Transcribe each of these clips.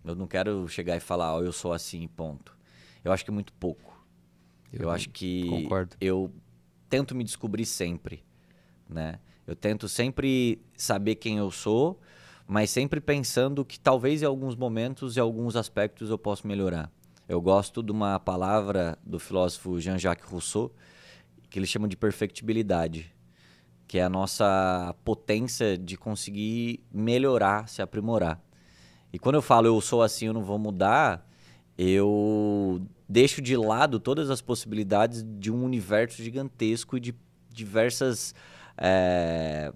Eu não quero chegar e falar, ó, eu sou assim, ponto. Eu acho que é muito pouco. Eu acho que concordo. eu tento me descobrir sempre, né? Eu tento sempre saber quem eu sou, mas sempre pensando que talvez em alguns momentos e alguns aspectos eu possa melhorar. Eu gosto de uma palavra do filósofo Jean-Jacques Rousseau, que ele chama de perfectibilidade, que é a nossa potência de conseguir melhorar, se aprimorar. E quando eu falo eu sou assim, eu não vou mudar, eu deixo de lado todas as possibilidades de um universo gigantesco e de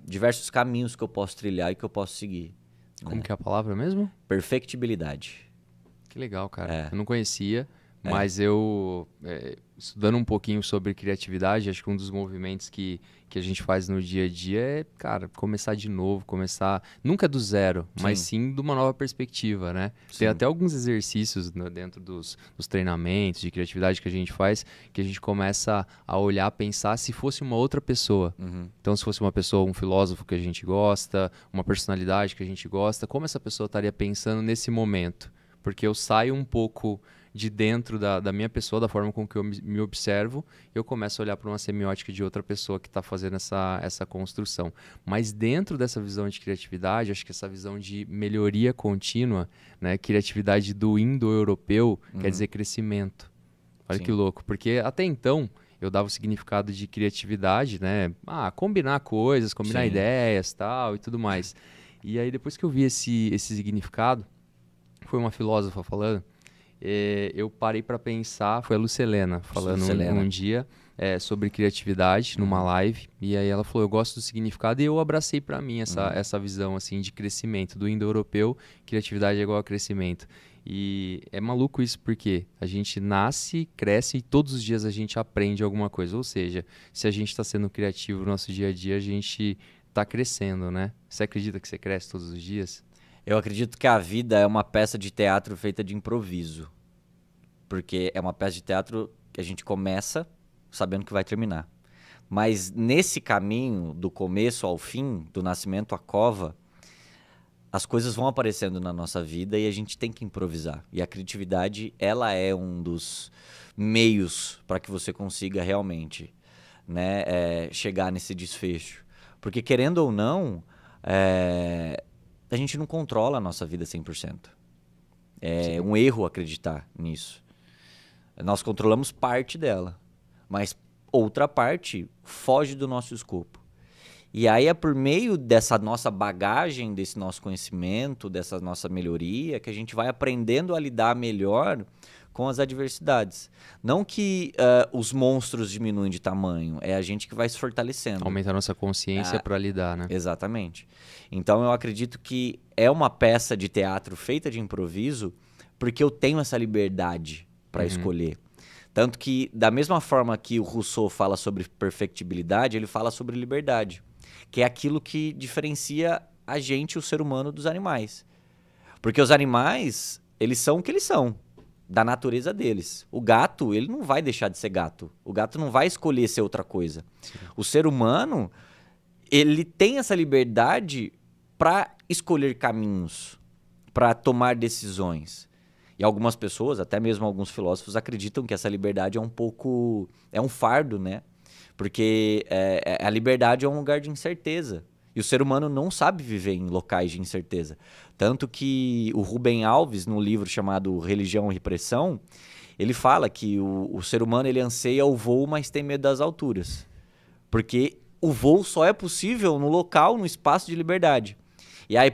diversos caminhos que eu posso trilhar e que eu posso seguir. Como Né? que é a palavra mesmo? Perfectibilidade. Que legal, cara. É, Eu não conhecia, é. mas estudando um pouquinho sobre criatividade, acho que um dos movimentos que a gente faz no dia a dia é, cara, começar de novo, começar nunca do zero, mas Sim, sim de uma nova perspectiva, né? Tem sim. até alguns exercícios dentro dos treinamentos de criatividade que a gente faz, que a gente começa a olhar, pensar se fosse uma outra pessoa. Uhum. Então, se fosse uma pessoa, um filósofo que a gente gosta, uma personalidade que a gente gosta, como essa pessoa estaria pensando nesse momento? Porque eu saio um pouco de dentro da minha pessoa, da forma com que eu me observo, eu começo a olhar para uma semiótica de outra pessoa que está fazendo essa construção. Mas dentro dessa visão de criatividade, acho que essa visão de melhoria contínua, né, criatividade do indo-europeu, quer Uhum. dizer crescimento. Olha que Sim. louco, porque até então eu dava o significado de criatividade, né? Combinar coisas, combinar Sim. ideias, tal e tudo mais. E aí depois que eu vi esse significado, foi uma filósofa falando, eu parei para pensar, foi a Lucelena falando um Selena. dia sobre criatividade numa Uhum. live, e aí ela falou, eu gosto do significado, e eu abracei para mim Uhum. essa visão assim de crescimento, do indo-europeu, criatividade é igual a crescimento. E é maluco isso porque a gente nasce, cresce e todos os dias a gente aprende alguma coisa, ou seja, se a gente está sendo criativo no nosso dia a dia, a gente está crescendo, né? Você acredita que você cresce todos os dias? Eu acredito que a vida é uma peça de teatro feita de improviso. Porque é uma peça de teatro que a gente começa sabendo que vai terminar. Mas nesse caminho, do começo ao fim, do nascimento à cova, as coisas vão aparecendo na nossa vida e a gente tem que improvisar. E a criatividade, ela é um dos meios para que você consiga realmente, né, chegar nesse desfecho. Porque querendo ou não, a gente não controla a nossa vida 100%. É Sim. um erro acreditar nisso. Nós controlamos parte dela, mas outra parte foge do nosso escopo. E aí é por meio dessa nossa bagagem, desse nosso conhecimento, dessa nossa melhoria, que a gente vai aprendendo a lidar melhor com as adversidades. Não que os monstros diminuem de tamanho, é a gente que vai se fortalecendo. Aumenta a nossa consciência Ah, para lidar, né? exatamente. Então eu acredito que é uma peça de teatro feita de improviso porque eu tenho essa liberdade para Uhum. escolher. Tanto que, da mesma forma que o Rousseau fala sobre perfectibilidade, ele fala sobre liberdade, que é aquilo que diferencia a gente, o ser humano, dos animais. Porque os animais, eles são o que eles são, da natureza deles. O gato, ele não vai deixar de ser gato. O gato não vai escolher ser outra coisa. Sim. O ser humano, ele tem essa liberdade para escolher caminhos, para tomar decisões. E algumas pessoas, até mesmo alguns filósofos, acreditam que essa liberdade é um pouco... é um fardo, né? Porque a liberdade é um lugar de incerteza. E o ser humano não sabe viver em locais de incerteza. Tanto que o Rubem Alves, no livro chamado Religião e Repressão, ele fala que o ser humano ele anseia o voo, mas tem medo das alturas. Porque o voo só é possível no local, no espaço de liberdade. E aí,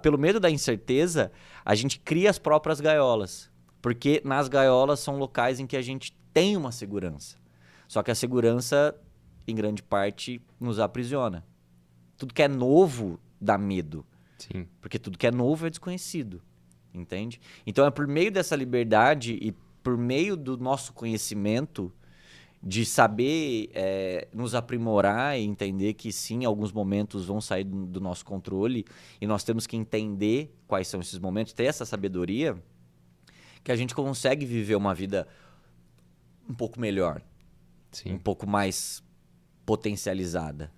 pelo medo da incerteza, a gente cria as próprias gaiolas. Porque nas gaiolas são locais em que a gente tem uma segurança. Só que a segurança, em grande parte, nos aprisiona. Tudo que é novo dá medo. Sim. Porque tudo que é novo é desconhecido. Entende? Então é por meio dessa liberdade e por meio do nosso conhecimento de saber nos aprimorar e entender que sim, alguns momentos vão sair do nosso controle e nós temos que entender quais são esses momentos, ter essa sabedoria, que a gente consegue viver uma vida um pouco melhor, um Sim. pouco mais potencializada.